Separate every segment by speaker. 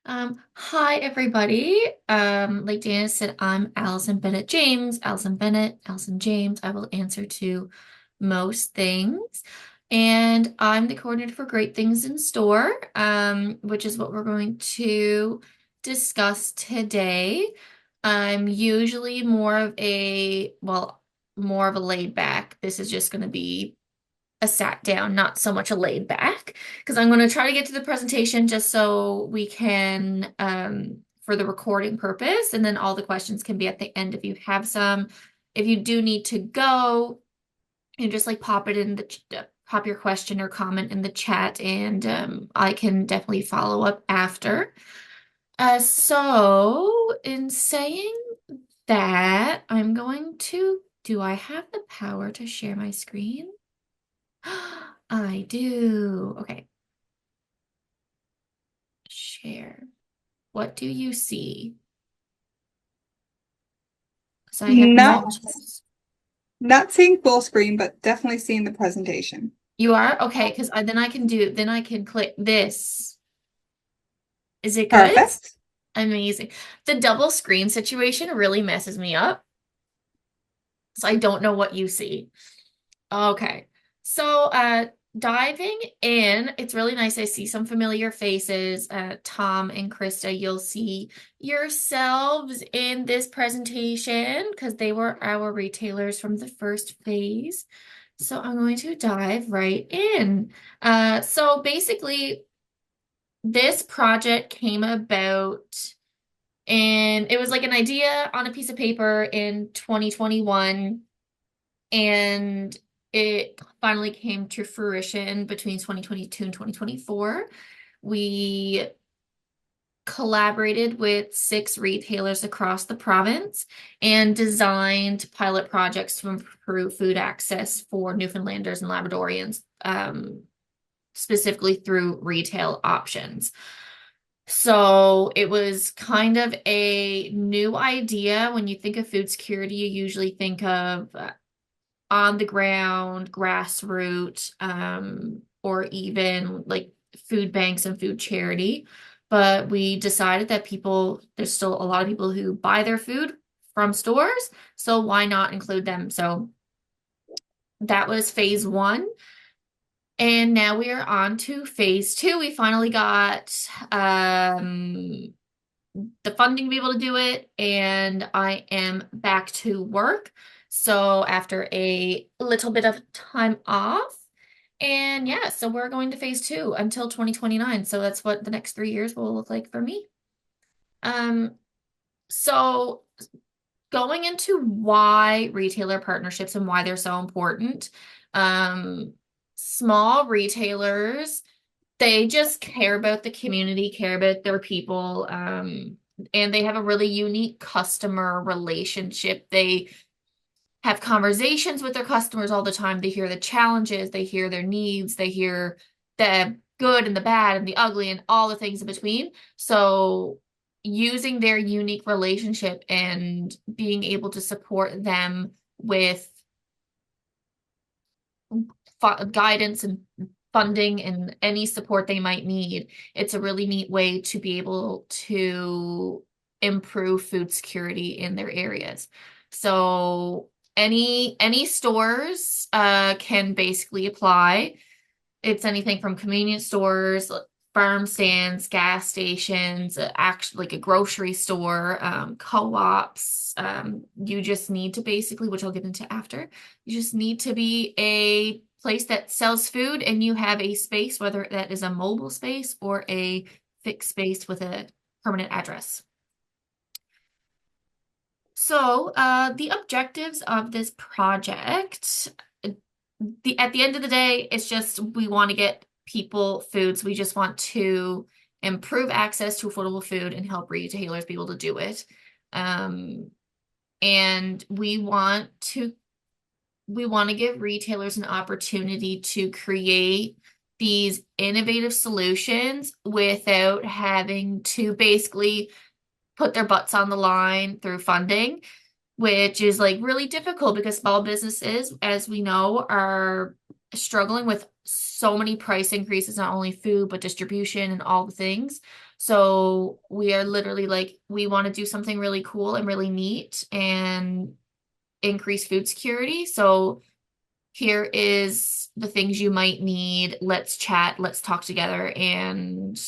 Speaker 1: Hi everybody. Like Dana said, I'm Alison Bennett-James, Alison Bennett, Alison James. I will answer to most things. And I'm the coordinator for Great Things in Store, which is what we're going to discuss today. I'm usually more of a laid back. This is just going to be a sat down, not so much a laid back, because I'm going to try to get to the presentation just so we can, for the recording purpose, and then all the questions can be at the end if you have some. If you do need to go, you just like pop your question or comment in the chat, and I can definitely follow up after. So in saying that, do I have the power to share my screen? I do. Okay. Share. What do you see? So I have
Speaker 2: Not
Speaker 1: multiple.
Speaker 2: not seeing full screen, but definitely seeing the presentation.
Speaker 1: You are? Okay, because then I can click this. Is it good?
Speaker 2: Perfect.
Speaker 1: Amazing. The double screen situation really messes me up. So I don't know what you see. Okay. So, diving in, it's really nice. I see some familiar faces. Tom and Krista, you'll see yourselves in this presentation because they were our retailers from the first phase. So I'm going to dive right in. So basically, this project came about, and it was like an idea on a piece of paper in 2021, and it finally came to fruition between 2022 and 2024. We collaborated with 6 retailers across the province and designed pilot projects to improve food access for Newfoundlanders and Labradorians, specifically through retail options. So it was kind of a new idea. When you think of food security, you usually think of on the ground, grassroots, or even like food banks and food charity. But we decided that there's still a lot of people who buy their food from stores, so why not include them? So that was phase one. And now we are on to phase two. We finally got the funding to be able to do it, and I am back to work. So after a little bit of time off, and yeah, so we're going to phase two until 2029. So that's what the next 3 years will look like for me. Um, so going into why retailer partnerships and why they're so important. Um, Small retailers, they just care about the community, care about their people, and they have a really unique customer relationship. They have conversations with their customers all the time. They hear the challenges, they hear their needs, they hear the good and the bad and the ugly and all the things in between. So using their unique relationship and being able to support them with guidance and funding and any support they might need, it's a really neat way to be able to improve food security in their areas. So any stores can basically apply. It's anything from convenience stores, farm stands, gas stations, actually like a grocery store, co-ops. You just need to basically, which I'll get into after, you just need to be a place that sells food and you have a space, whether that is a mobile space or a fixed space with a permanent address. So, the objectives of this project, at the end of the day, it's just we want to get people foods. We just want to improve access to affordable food and help retailers be able to do it. Um, and we want to give retailers an opportunity to create these innovative solutions without having to basically put their butts on the line through funding, which is like really difficult because small businesses, as we know, are struggling with so many price increases, not only food, but distribution and all the things. So we are literally like, we want to do something really cool and really neat and increase food security. So here is the things you might need. Let's chat, let's talk together and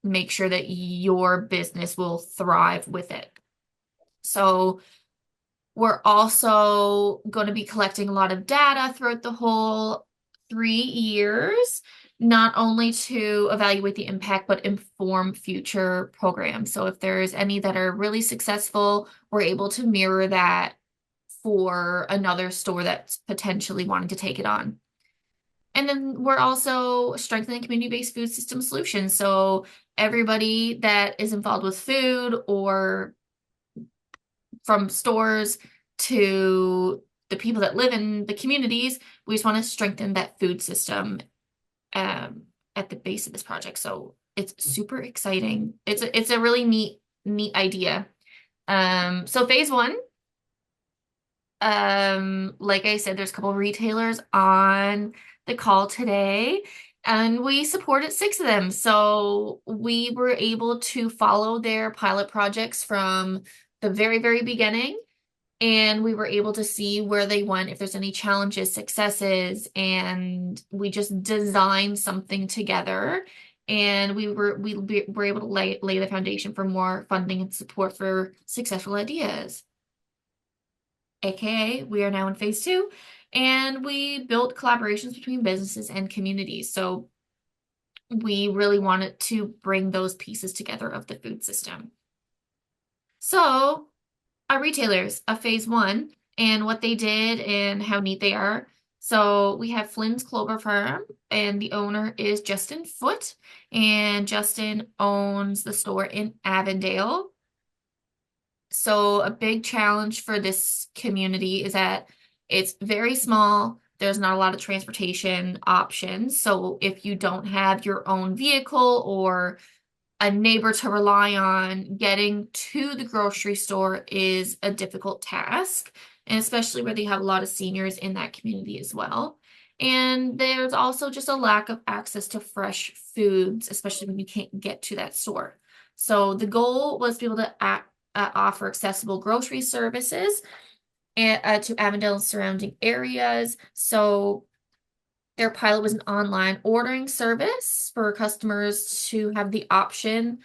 Speaker 1: make sure that your business will thrive with it. So we're also going to be collecting a lot of data throughout the whole 3 years, not only to evaluate the impact, but inform future programs. So if there's any that are really successful, we're able to mirror that for another store that's potentially wanting to take it on. And then we're also strengthening community-based food system solutions. So everybody that is involved with food or from stores to the people that live in the communities, we just want to strengthen that food system at the base of this project. So it's super exciting. It's a really neat idea. So phase one, like I said, there's a couple of retailers on the call today, and we supported 6 of them. So we were able to follow their pilot projects from the very beginning, and we were able to see where they went, if there's any challenges, successes, and we just designed something together. And we were able to lay the foundation for more funding and support for successful ideas. AKA, we are now in phase two, and we built collaborations between businesses and communities. So we really wanted to bring those pieces together of the food system. So our retailers of phase one and what they did and how neat they are. So we have Flynn's Clover Farm, and the owner is Justin Foote, and Justin owns the store in Avondale. So a big challenge for this community is that it's very small. There's not a lot of transportation options. So if you don't have your own vehicle or a neighbor to rely on, getting to the grocery store is a difficult task, and especially where they have a lot of seniors in that community as well. And there's also just a lack of access to fresh foods, especially when you can't get to that store. So the goal was to be able to offer accessible grocery services to Avondale and surrounding areas. So their pilot was an online ordering service for customers to have the option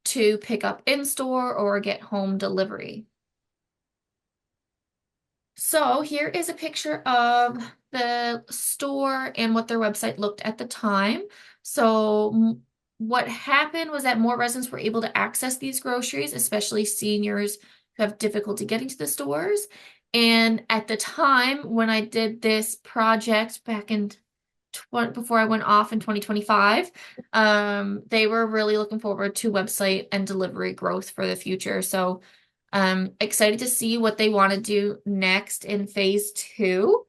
Speaker 1: to pick up in store or get home delivery. So here is a picture of the store and what their website looked at the time. So what happened was that more residents were able to access these groceries, especially seniors who have difficulty getting to the stores. And at the time when I did this project back in before I went off in 2025, they were really looking forward to website and delivery growth for the future. So excited to see what they want to do next in phase two.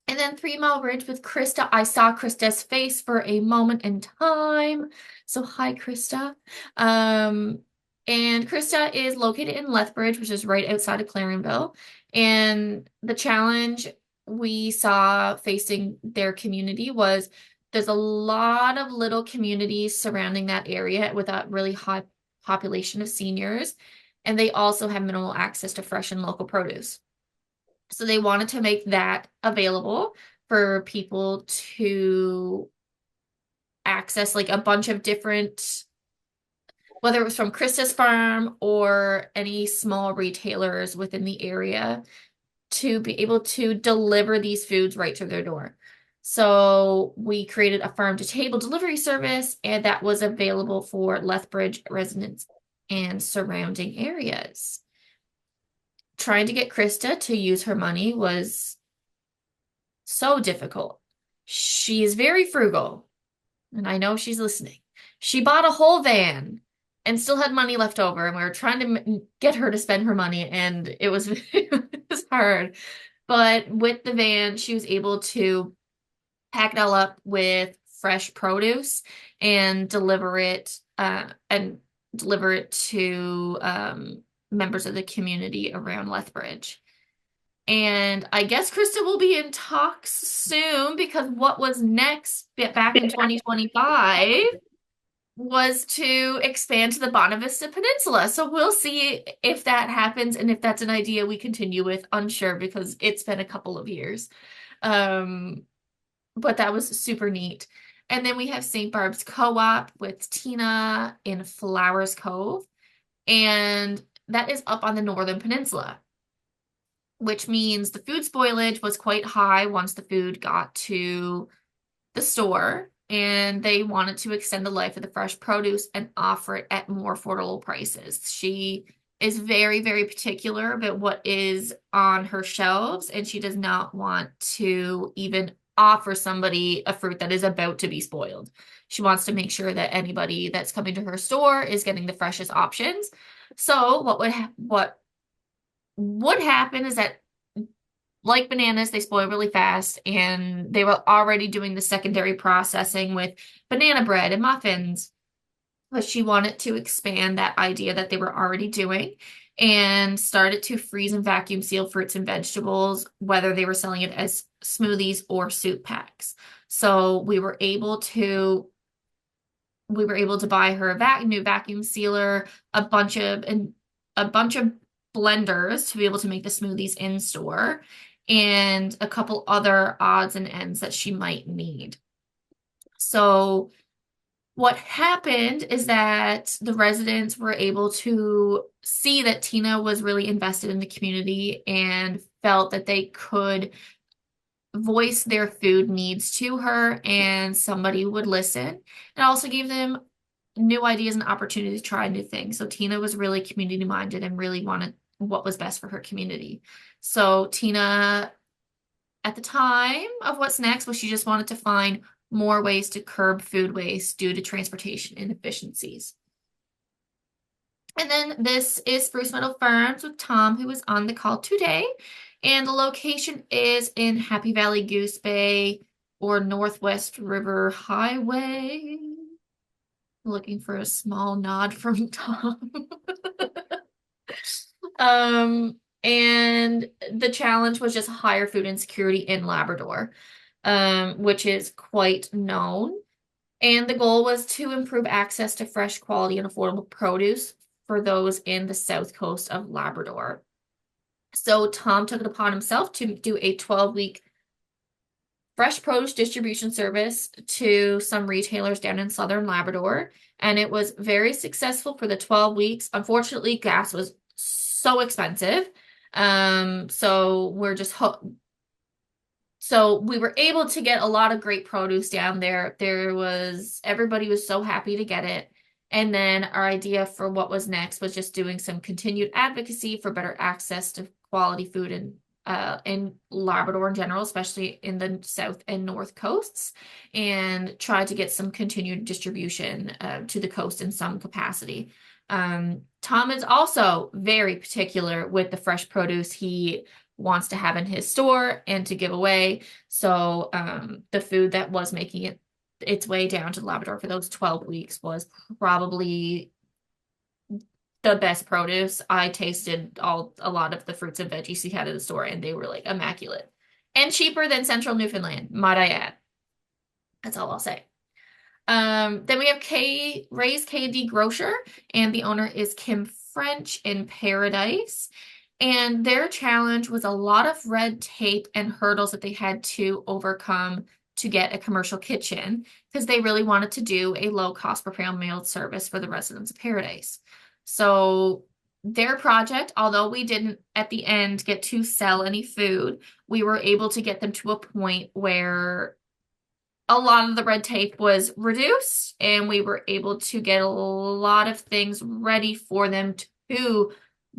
Speaker 1: And then 3 Mile Ridge with Krista. I saw Krista's face for a moment in time. So hi, Krista. And Krista is located in Lethbridge, which is right outside of Clarenville. And the challenge we saw facing their community was there's a lot of little communities surrounding that area with a really high population of seniors, and they also have minimal access to fresh and local produce. So they wanted to make that available for people to access like a bunch of different, whether it was from Krista's farm or any small retailers within the area, to be able to deliver these foods right to their door. So we created a farm to table delivery service, and that was available for Lethbridge residents and surrounding areas. Trying to get Krista to use her money was so difficult. She is very frugal, and I know she's listening. She bought a whole van and still had money left over, and we were trying to get her to spend her money, and it was it was hard. But with the van, she was able to pack it all up with fresh produce and deliver it to members of the community around Lethbridge. And I guess Krista will be in talks soon because what was next back in 2025 was to expand to the Bonavista Peninsula. So we'll see if that happens and if that's an idea we continue with. Unsure because it's been a couple of years. Um, but that was super neat. And then we have St. Barb's Co-op with Tina in Flowers Cove, and that is up on the Northern Peninsula, which means the food spoilage was quite high once the food got to the store, and they wanted to extend the life of the fresh produce and offer it at more affordable prices. She is very, very particular about what is on her shelves, and she does not want to even offer somebody a fruit that is about to be spoiled. She wants to make sure that anybody that's coming to her store is getting the freshest options. So what would happen is that, like bananas, they spoil really fast, and they were already doing the secondary processing with banana bread and muffins. But she wanted to expand that idea that they were already doing and started to freeze and vacuum seal fruits and vegetables, whether they were selling it as smoothies or soup packs. So we were able to buy her a new vacuum sealer, a bunch of blenders to be able to make the smoothies in store, and a couple other odds and ends that she might need. So what happened is that the residents were able to see that Tina was really invested in the community and felt that they could voice their food needs to her and somebody would listen. It also gave them new ideas and opportunities to try new things. So Tina was really community minded and really wanted what was best for her community. So Tina, at the time of what's next, was she just wanted to find more ways to curb food waste due to transportation inefficiencies. And then this is Spruce Meadow Farms with Tom, who is on the call today. And the location is in Happy Valley Goose Bay or Northwest River Highway. Looking for a small nod from Tom. And the challenge was just higher food insecurity in Labrador, which is quite known. And the goal was to improve access to fresh, quality, and affordable produce for those in the south coast of Labrador. So Tom took it upon himself to do a 12-week fresh produce distribution service to some retailers down in southern Labrador, and it was very successful for the 12 weeks. Unfortunately, gas was so expensive. So we were able to get a lot of great produce down there. Everybody was so happy to get it. And then our idea for what was next was just doing some continued advocacy for better access to quality food in Labrador in general, especially in the south and north coasts, and try to get some continued distribution to the coast in some capacity. Tom is also very particular with the fresh produce he wants to have in his store and to give away. So the food that was making its way down to Labrador for those 12 weeks was probably the best produce. I tasted a lot of the fruits and veggies he had in the store, and they were like immaculate and cheaper than Central Newfoundland, might I add. That's all I'll say. Then we have Ray's K&D Grocer, and the owner is Kim French in Paradise. And their challenge was a lot of red tape and hurdles that they had to overcome to get a commercial kitchen because they really wanted to do a low cost prepare meal service for the residents of Paradise. So their project, although we didn't at the end get to sell any food, we were able to get them to a point where a lot of the red tape was reduced and we were able to get a lot of things ready for them to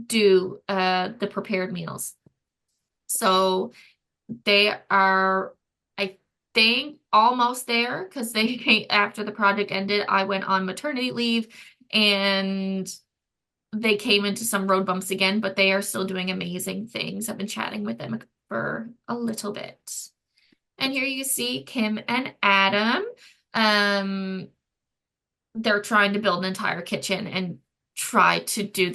Speaker 1: do the prepared meals. So they are, I think, almost there because after the project ended, I went on maternity leave and they came into some road bumps again, but they are still doing amazing things. I've been chatting with them for a little bit. And here you see Kim and Adam. They're trying to build an entire kitchen and try to do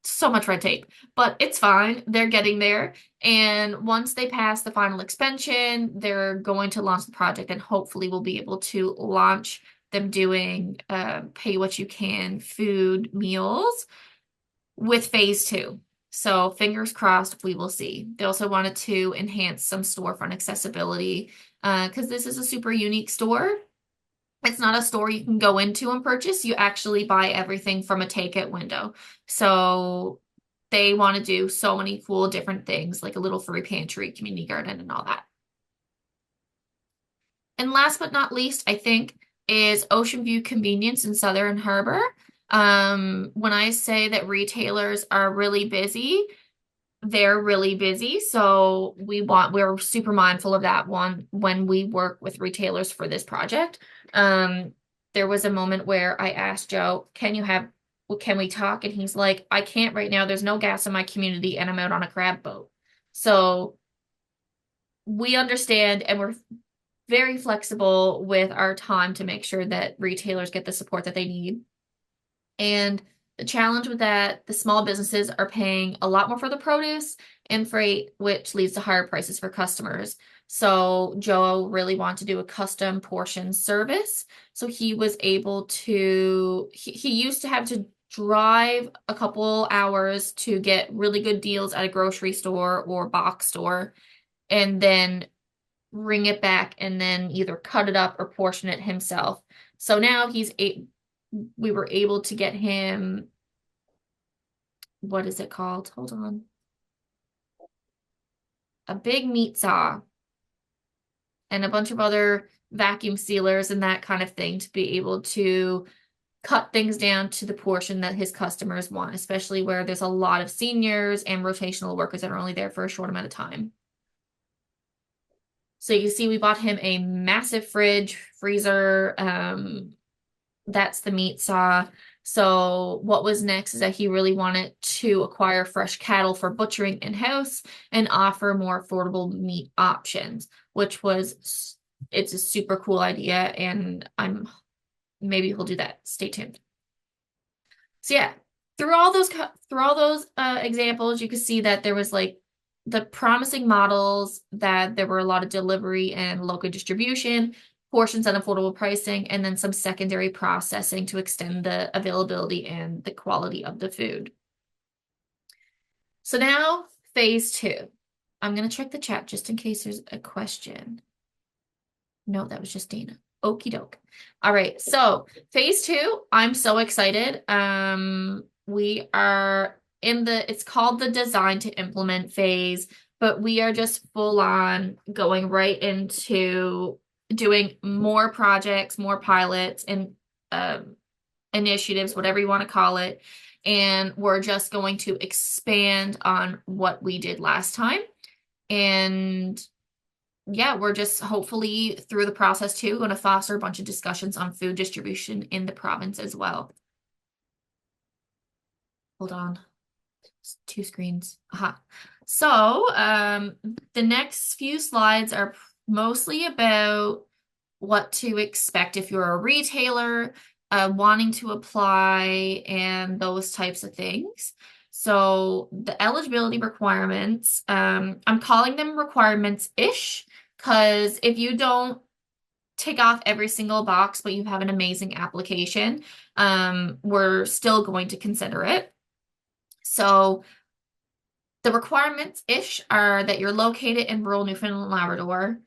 Speaker 1: so much red tape, but it's fine. They're getting there. And once they pass the final expansion, they're going to launch the project and hopefully we'll be able to launch them doing pay what you can food meals with phase two. So fingers crossed, we will see. They also wanted to enhance some storefront accessibility because this is a super unique store. It's not a store you can go into and purchase. You actually buy everything from a takeout window. So they want to do so many cool different things, like a little furry pantry, community garden, and all that. And last but not least, I think, is Ocean View Convenience in Southern Harbor. When I say that retailers are really busy, they're really busy. So we're super mindful of that one when we work with retailers for this project. Um, there was a moment where I asked Joe, can we talk? And he's like, I can't right now. There's no gas in my community and I'm out on a crab boat. So we understand and we're very flexible with our time to make sure that retailers get the support that they need. And the challenge with that, the small businesses are paying a lot more for the produce and freight, which leads to higher prices for customers. So Joe really wanted to do a custom portion service. So he was able to, he used to have to drive a couple hours to get really good deals at a grocery store or box store and then bring it back and then either cut it up or portion it himself. So now we were able to get him, what is it called? Hold on. A big meat saw and a bunch of other vacuum sealers and that kind of thing to be able to cut things down to the portion that his customers want, especially where there's a lot of seniors and rotational workers that are only there for a short amount of time. So you can see we bought him a massive fridge, freezer, that's the meat saw. So what was next is that he really wanted to acquire fresh cattle for butchering in-house and offer more affordable meat options, which was it's a super cool idea and I'm maybe he'll do that. Stay tuned. So yeah, through all those examples, you could see that there was like the promising models that there were a lot of delivery and local distribution, portions and affordable pricing, and then some secondary processing to extend the availability and the quality of the food. So now phase two. I'm gonna check the chat just in case there's a question. No, that was just Dana. Okie doke. All right, so phase two, I'm so excited. We are it's called the design to implement phase, but we are just full on going right into doing more projects, more pilots, and initiatives, whatever you want to call it. And we're just going to expand on what we did last time. And yeah, we're just hopefully through the process too, going to foster a bunch of discussions on food distribution in the province as well. Hold on. Two screens. Aha. So, the next few slides are mostly about what to expect if you're a retailer, wanting to apply, and those types of things. So, the eligibility requirements, I'm calling them requirements-ish, because if you don't tick off every single box, but you have an amazing application, we're still going to consider it. So the requirements-ish are that you're located in rural Newfoundland and Labrador.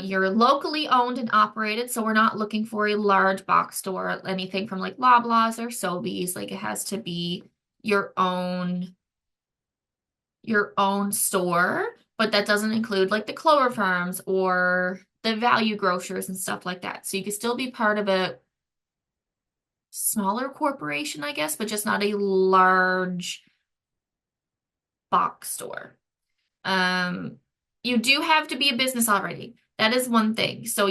Speaker 1: You're locally owned and operated, so we're not looking for a large box store, anything from like Loblaws or Sobeys. Like it has to be your own store, but that doesn't include like the Clover Farms or the value grocers and stuff like that. So you can still be part of a smaller corporation, I guess, but just not a large box store. Um, you do have to be a business already. That is one thing. So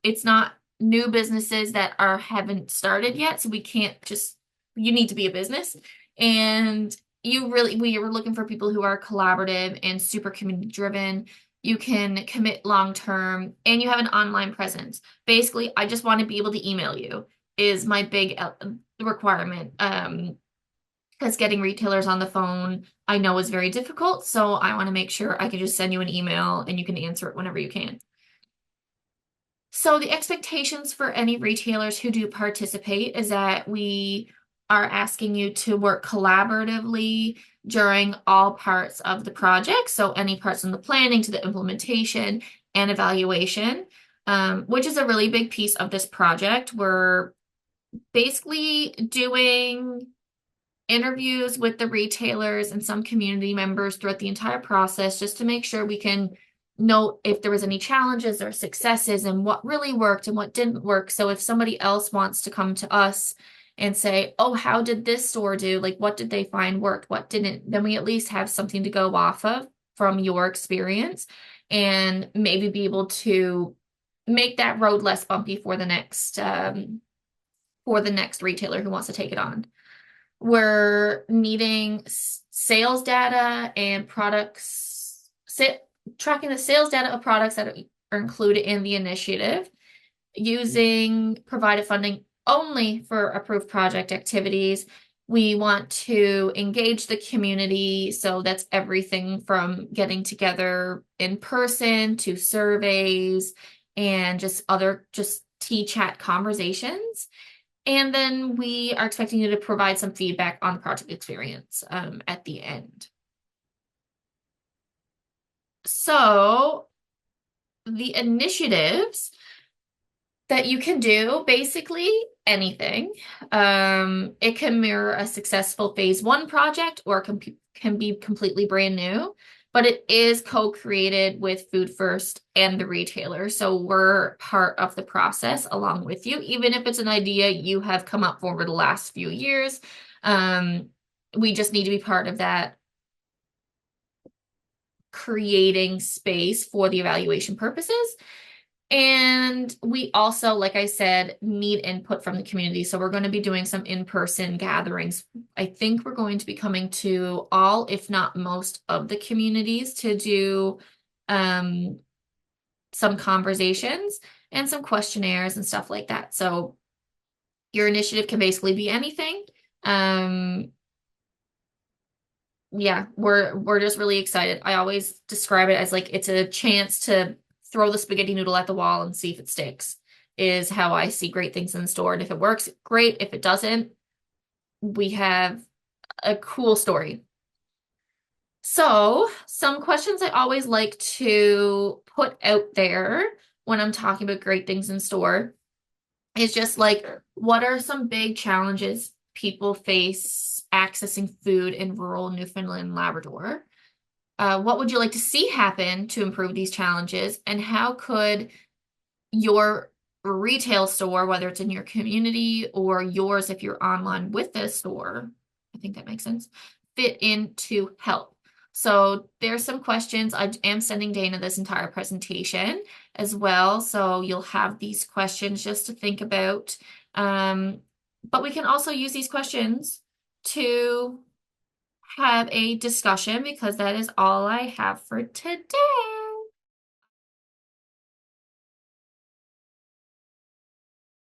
Speaker 1: it's not new businesses that haven't started yet. So you need to be a business. And we are looking for people who are collaborative and super community driven. You can commit long term and you have an online presence. Basically, I just want to be able to email you is my big requirement. because getting retailers on the phone I know is very difficult. So I want to make sure I can just send you an email and you can answer it whenever you can. So the expectations for any retailers who do participate is that we are asking you to work collaboratively during all parts of the project. So any parts from the planning to the implementation and evaluation, which is a really big piece of this project. We're basically doing interviews with the retailers and some community members throughout the entire process just to make sure we can note if there was any challenges or successes and what really worked and what didn't work. So if somebody else wants to come to us and say, "Oh, how did this store do? Like, what did they find worked? What didn't?" Then we at least have something to go off of from your experience and maybe be able to make that road less bumpy for the next retailer who wants to take it on. We're needing sales data and tracking the sales data of products that are included in the initiative, using provided funding only for approved project activities. We want to engage the community. So that's everything from getting together in person to surveys and just tea chat conversations. And then we are expecting you to provide some feedback on the project experience at the end. So the initiatives that you can do, basically anything. It can mirror a successful phase one project or can be completely brand new, but it is co-created with Food First and the retailer. So we're part of the process along with you, even if it's an idea you have come up for over the last few years. Um, we just need to be part of that creating space for the evaluation purposes. And we also, like I said, need input from the community. So we're going to be doing some in-person gatherings. I think we're going to be coming to all, if not most, of the communities to do um, some conversations and some questionnaires and stuff like that. So your initiative can basically be anything. Um, yeah, we're just really excited. I always describe it as like it's a chance to throw the spaghetti noodle at the wall and see if it sticks, is how I see great things in the store. And if it works, great. If it doesn't, we have a cool story. So, some questions I always like to put out there when I'm talking about great things in store is just like, what are some big challenges people face accessing food in rural Newfoundland and Labrador? What would you like to see happen to improve these challenges? And how could your retail store, whether it's in your community or yours if you're online with this store, I think that makes sense, fit in to help? So there's some questions. I am sending Dana this entire presentation as well. So you'll have these questions just to think about. But we can also use these questions to have a discussion because that is all I have for today.